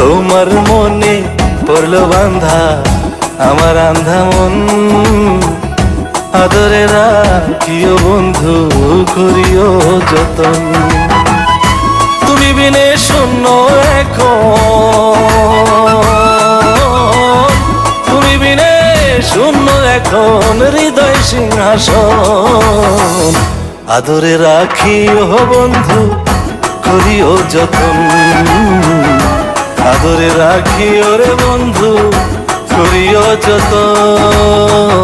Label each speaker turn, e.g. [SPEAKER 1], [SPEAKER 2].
[SPEAKER 1] তোমার মনে পড়লো বান্ধা আমার আন্ধা মন, আদরে রাখিও বন্ধু করিও যতন। তুমি বিনে শূন্য এখন, তুমি বিনে শূন্য এখন হৃদয় সিংহাসন, আদরে রাখিও বন্ধু করিও যতন, আদরে রাখিও রে বন্ধু করিও যতন।